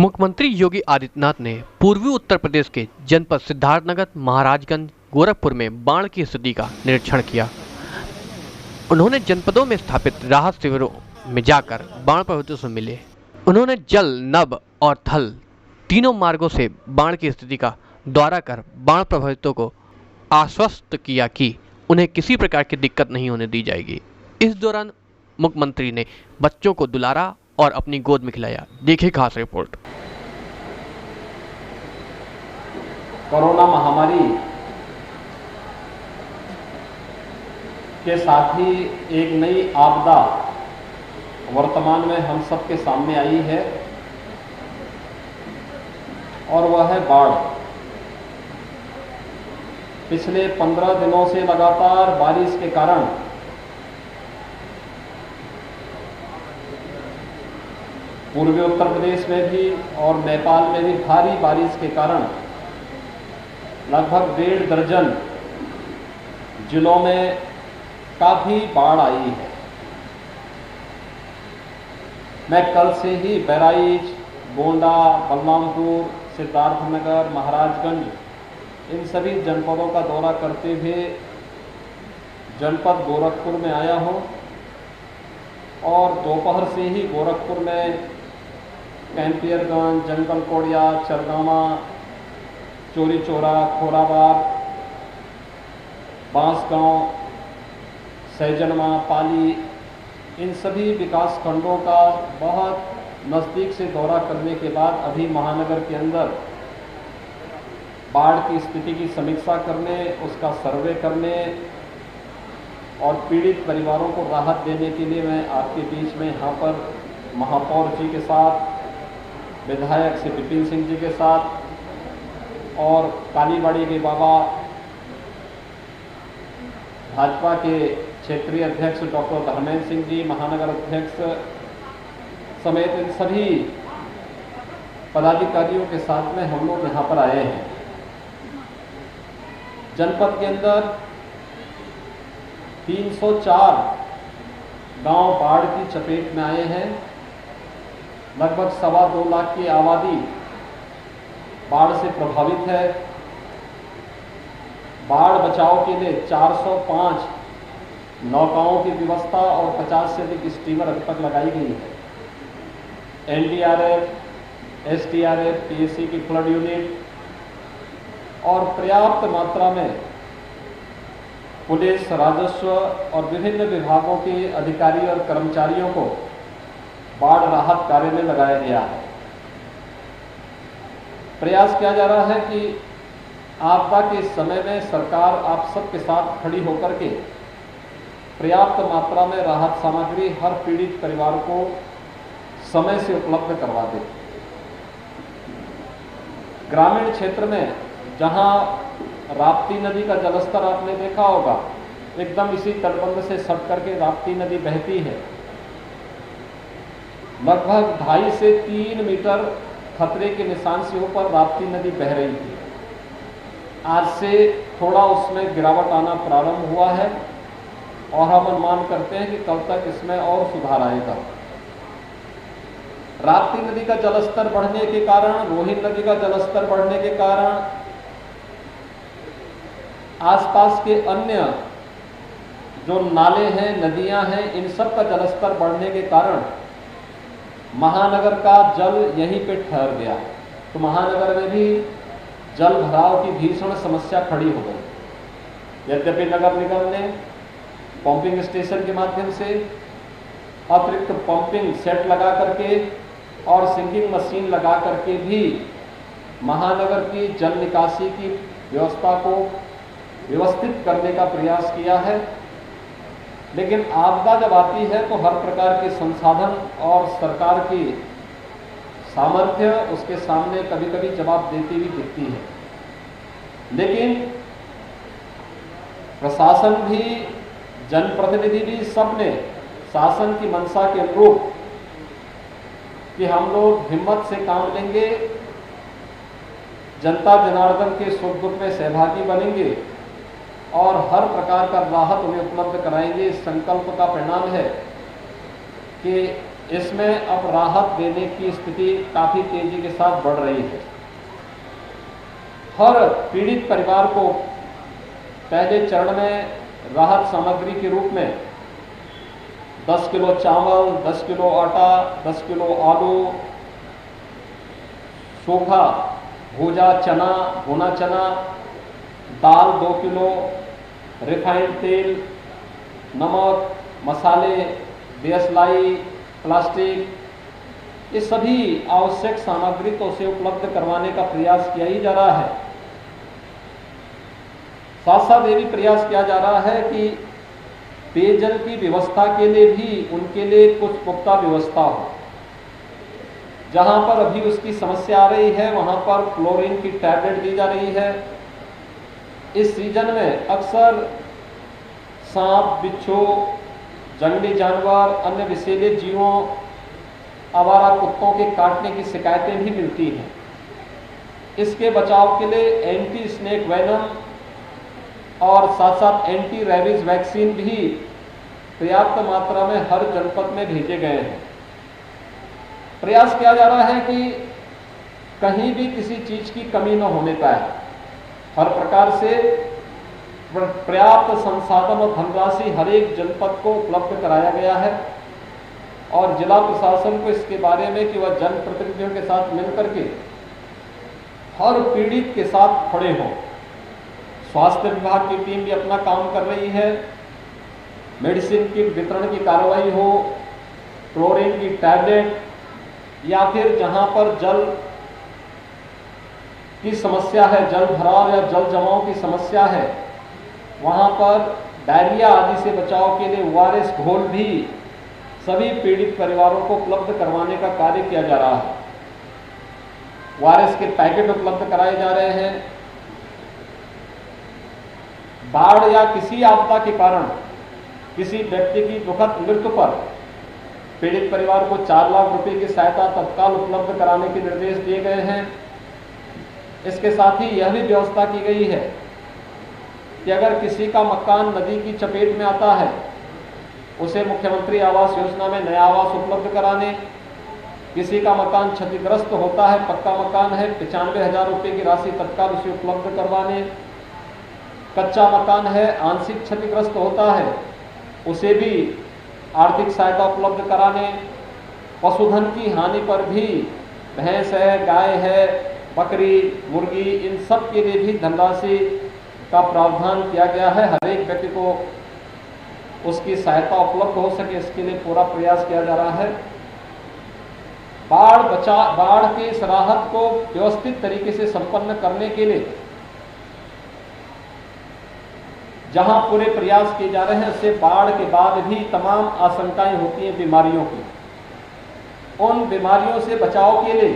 मुख्यमंत्री योगी आदित्यनाथ ने पूर्वी उत्तर प्रदेश के जनपद सिद्धार्थनगर, महाराजगंज, गोरखपुर में बाढ़ की स्थिति का निरीक्षण किया। उन्होंने जनपदों में स्थापित राहत शिविरों में जाकर बाढ़ प्रभावितों से मिले। उन्होंने जल, नभ और थल तीनों मार्गों से बाढ़ की स्थिति का दौरा कर बाढ़ प्रभावितों को आश्वस्त किया कि उन्हें किसी प्रकार की दिक्कत नहीं होने दी जाएगी। इस दौरान मुख्यमंत्री ने बच्चों को दुलारा और अपनी गोद में खिलाया। देखिए खास रिपोर्ट। कोरोना महामारी के साथ ही एक नई आपदा वर्तमान में हम सबके सामने आई है और वह है बाढ़। पिछले 15 दिनों से लगातार बारिश के कारण पूर्वी उत्तर प्रदेश में भी और नेपाल में भी भारी बारिश के कारण लगभग 1.5 दर्जन जिलों में काफी बाढ़ आई है। मैं कल से ही बहराइच, गोंडा, बलरामपुर, सिद्धार्थनगर, महाराजगंज इन सभी जनपदों का दौरा करते हुए जनपद गोरखपुर में आया हूं और दोपहर से ही गोरखपुर में कैंपियरगंज, जंगल कोड़िया, चरगामा, चोरी चौरा, खोराबाद, बांसगांव, सैजनमा, पाली इन सभी विकास खंडों का बहुत नज़दीक से दौरा करने के बाद अभी महानगर के अंदर बाढ़ की स्थिति की समीक्षा करने, उसका सर्वे करने और पीड़ित परिवारों को राहत देने के लिए मैं आपके बीच में यहाँ पर महापौर जी के साथ, विधायक श्री विपिन सिंह जी के साथ और कालीबाड़ी के बाबा भाजपा के क्षेत्रीय अध्यक्ष डॉक्टर धर्मेंद्र सिंह जी, महानगर अध्यक्ष समेत इन सभी पदाधिकारियों के साथ में हम लोग यहाँ पर आए हैं। जनपद के अंदर 304 गांव बाढ़ की चपेट में आए हैं। लगभग 2.25 लाख की आबादी बाढ़ से प्रभावित है। बाढ़ बचाव के लिए 405 नौकाओं की व्यवस्था और 50 से अधिक स्टीमर अब तक लगाई गई है। एनडीआरएफ, एसडीआरएफ, पीएसी की फ्लड यूनिट और पर्याप्त मात्रा में पुलिस, राजस्व और विभिन्न विभागों के अधिकारी और कर्मचारियों को बाढ़ राहत कार्य में लगाया गया है। प्रयास किया जा रहा है कि आपदा के समय में सरकार आप सबके साथ खड़ी होकर के पर्याप्त मात्रा में राहत सामग्री हर पीड़ित परिवार को समय से उपलब्ध करवा दे। ग्रामीण क्षेत्र में जहां राप्ती नदी का जलस्तर आपने देखा होगा, एकदम इसी तटबंध से सट करके राप्ती नदी बहती है। लगभग 2.5 से 3 मीटर खतरे के निशान से ऊपर राप्ती नदी बह रही थी। आज से थोड़ा उसमें गिरावट आना प्रारंभ हुआ है और हम अनुमान करते हैं कि कल तक इसमें और सुधार आएगा। राप्ती नदी का जलस्तर बढ़ने के कारण, रोहिन नदी का जलस्तर बढ़ने के कारण, आसपास के अन्य जो नाले हैं, नदियां हैं, इन सब का जलस्तर बढ़ने के कारण महानगर का जल यहीं पे ठहर गया। तो महानगर में भी जल भराव की भीषण समस्या खड़ी हो गई। यद्यपि नगर निगम ने पंपिंग स्टेशन के माध्यम से अतिरिक्त पंपिंग सेट लगा करके और सिंकिंग मशीन लगा करके भी महानगर की जल निकासी की व्यवस्था को व्यवस्थित करने का प्रयास किया है। लेकिन आपदा जब आती है तो हर प्रकार के संसाधन और सरकार की सामर्थ्य उसके सामने कभी कभी जवाब देती हुई दिखती है। लेकिन प्रशासन भी, जनप्रतिनिधि भी, सबने शासन की मंशा के अनुरूप कि हम लोग हिम्मत से काम लेंगे, जनता जनार्दन के सुख दुख में सहभागी बनेंगे और हर प्रकार का राहत उन्हें उपलब्ध कराएंगे। इस संकल्प का परिणाम है कि इसमें अब राहत देने की स्थिति काफ़ी तेजी के साथ बढ़ रही है। हर पीड़ित परिवार को पहले चरण में राहत सामग्री के रूप में 10 किलो चावल, 10 किलो आटा, 10 किलो आलू, सूखा भूजा चना, भुना चना, दाल 2 किलो, रिफाइंड तेल, नमक, मसाले, देशलाई, प्लास्टिक, ये सभी आवश्यक सामग्री तो उसे उपलब्ध करवाने का प्रयास किया ही जा रहा है। साथ साथ ये भी प्रयास किया जा रहा है कि पेयजल की व्यवस्था के लिए भी उनके लिए कुछ पुख्ता व्यवस्था हो। जहां पर अभी उसकी समस्या आ रही है वहां पर क्लोरीन की टैबलेट दी जा रही है। इस सीजन में अक्सर सांप, बिच्छू, जंगली जानवर, अन्य विषैले जीवों, आवारा कुत्तों के काटने की शिकायतें भी मिलती हैं। इसके बचाव के लिए एंटी स्नेक वेनम और साथ साथ एंटी रेबीज वैक्सीन भी पर्याप्त मात्रा में हर जनपद में भेजे गए हैं। प्रयास किया जा रहा है कि कहीं भी किसी चीज की कमी न होने पाए। हर प्रकार से पर्याप्त संसाधन और धनराशि हर एक जनपद को उपलब्ध कराया गया है और जिला प्रशासन को इसके बारे में कि वह जनप्रतिनिधियों के साथ मिलकर के हर पीड़ित के साथ खड़े हों। स्वास्थ्य विभाग की टीम भी अपना काम कर रही है। मेडिसिन की वितरण की कार्रवाई हो, क्लोरीन की टैबलेट, या फिर जहां पर जल की समस्या है, जल भराव या जल जमाव की समस्या है, वहां पर डायरिया आदि से बचाव के लिए ओआरएस घोल भी सभी पीड़ित परिवारों को उपलब्ध करवाने का कार्य किया जा रहा है। ओआरएस के पैकेट उपलब्ध कराए जा रहे हैं। बाढ़ या किसी आपदा के कारण किसी व्यक्ति की दुखद मृत्यु पर पीड़ित परिवार को 4 लाख रुपए की सहायता तत्काल उपलब्ध कराने के निर्देश दिए गए हैं। इसके साथ ही यह भी व्यवस्था की गई है कि अगर किसी का मकान नदी की चपेट में आता है, उसे मुख्यमंत्री आवास योजना में नया आवास उपलब्ध कराने, किसी का मकान क्षतिग्रस्त होता है, पक्का मकान है, 95,000 रुपये की राशि तत्काल उसे उपलब्ध करवाने, कच्चा मकान है, आंशिक क्षतिग्रस्त होता है, उसे भी आर्थिक सहायता उपलब्ध कराने, पशुधन की हानि पर भी भैंस है, गाय है, बकरी, मुर्गी, इन सब के लिए भी धनराशि का प्रावधान किया गया है। हर एक व्यक्ति को उसकी सहायता उपलब्ध हो सके, इसके लिए पूरा प्रयास किया जा रहा है। बाढ़ के इस राहत को व्यवस्थित तरीके से संपन्न करने के लिए जहां पूरे प्रयास किए जा रहे हैं, उससे बाढ़ के बाद भी तमाम आशंकाएं होती हैं बीमारियों की। उन बीमारियों से बचाव के लिए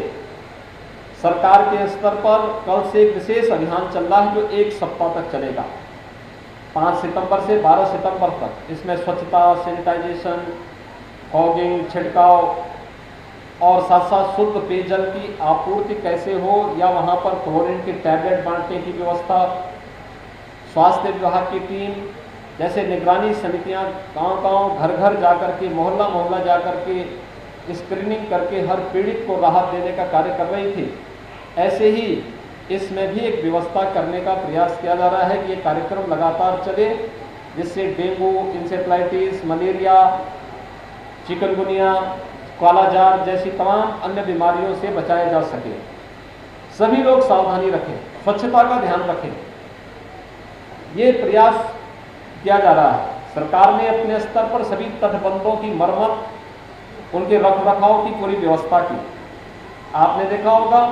सरकार के स्तर पर कल से एक विशेष अभियान चल रहा है जो 1 सप्ताह तक चलेगा, 5 सितंबर से 12 सितंबर तक। इसमें स्वच्छता, सैनिटाइजेशन, फॉगिंग, छिड़काव और साथ साथ शुद्ध पेयजल की आपूर्ति कैसे हो या वहां पर क्लोरीन की टैबलेट बांटने की व्यवस्था, स्वास्थ्य विभाग की टीम जैसे निगरानी समितियां गांव-गांव, घर-घर जाकर के, मोहल्ला-मोहल्ला जाकर के स्क्रीनिंग करके हर पीड़ित को राहत देने का कार्य कर रही थी। ऐसे ही इसमें भी एक व्यवस्था करने का प्रयास किया जा रहा है कि ये कार्यक्रम लगातार चले, जिससे डेंगू, इंसेफ्लाइटिस, मलेरिया, चिकनगुनिया, कालाजार जैसी तमाम अन्य बीमारियों से बचाया जा सके। सभी लोग सावधानी रखें, स्वच्छता का ध्यान रखें। ये प्रयास किया जा रहा है। सरकार ने अपने स्तर पर सभी तटबंधों की मरम्मत, उनके रखरखाव की पूरी व्यवस्था की। आपने देखा होगा,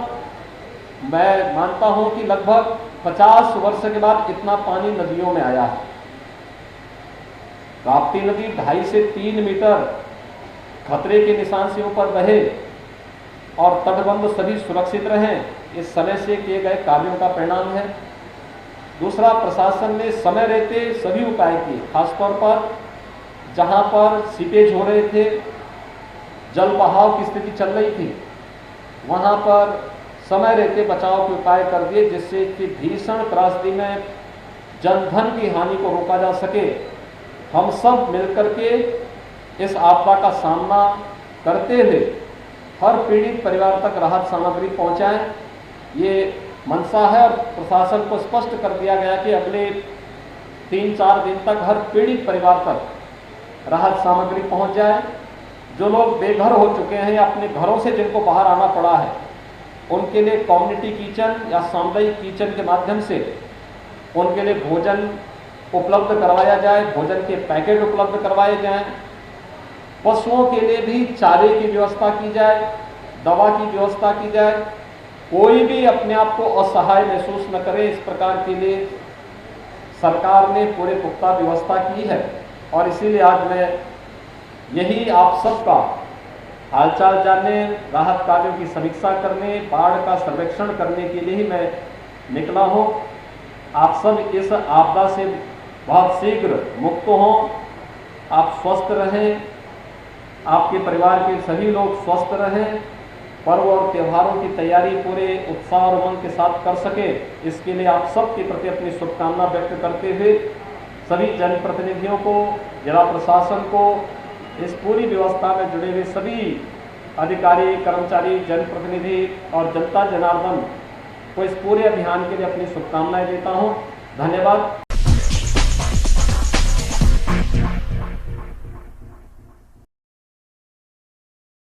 मैं मानता हूं कि लगभग 50 वर्ष के बाद इतना पानी नदियों में आया है। राप्ती नदी 2.5 से 3 मीटर खतरे के निशान से ऊपर रहे और तटबंध सभी सुरक्षित रहें, इस समय से किए गए कार्यों का परिणाम है। दूसरा, प्रशासन ने समय रहते सभी उपाय किए, खासतौर पर जहां पर सीपेज हो रहे थे, जल बहाव की स्थिति चल रही थी, वहां पर समय रहते बचाव के उपाय कर दिए, जिससे कि भीषण त्रासदी में जनधन की हानि को रोका जा सके। हम सब मिलकर के इस आपदा का सामना करते हुए हर पीड़ित परिवार तक राहत सामग्री पहुंचाएं। ये मंशा है और प्रशासन को स्पष्ट कर दिया गया कि अगले 3-4 दिन तक हर पीड़ित परिवार तक राहत सामग्री पहुंच जाए। जो लोग बेघर हो चुके हैं या अपने घरों से जिनको बाहर आना पड़ा है, उनके लिए कम्युनिटी किचन या सामुदायिक किचन के माध्यम से उनके लिए भोजन उपलब्ध करवाया जाए, भोजन के पैकेट उपलब्ध करवाए जाएं। पशुओं के लिए भी चारे की व्यवस्था की जाए, दवा की व्यवस्था की जाए। कोई भी अपने आप को असहाय महसूस न करे, इस प्रकार के लिए सरकार ने पूरे पुख्ता व्यवस्था की है। और इसीलिए आज मैं यही आप सबका हालचाल जानने, राहत कार्यों की समीक्षा करने, बाढ़ का सर्वेक्षण करने के लिए ही मैं निकला हूँ। आप सब इस आपदा से बहुत शीघ्र मुक्त हों, आप स्वस्थ रहें, आपके परिवार के सभी लोग स्वस्थ रहें, पर्व और त्योहारों की तैयारी पूरे उत्साह और उमंग के साथ कर सके, इसके लिए आप सबके प्रति अपनी शुभकामना व्यक्त करते हुए सभी जनप्रतिनिधियों को, जिला प्रशासन को, इस पूरी व्यवस्था में जुड़े हुए सभी अधिकारी, कर्मचारी, जनप्रतिनिधि और जनता जनार्दन को इस पूरे अभियान के लिए अपनी शुभकामनाएं देता हूं। धन्यवाद।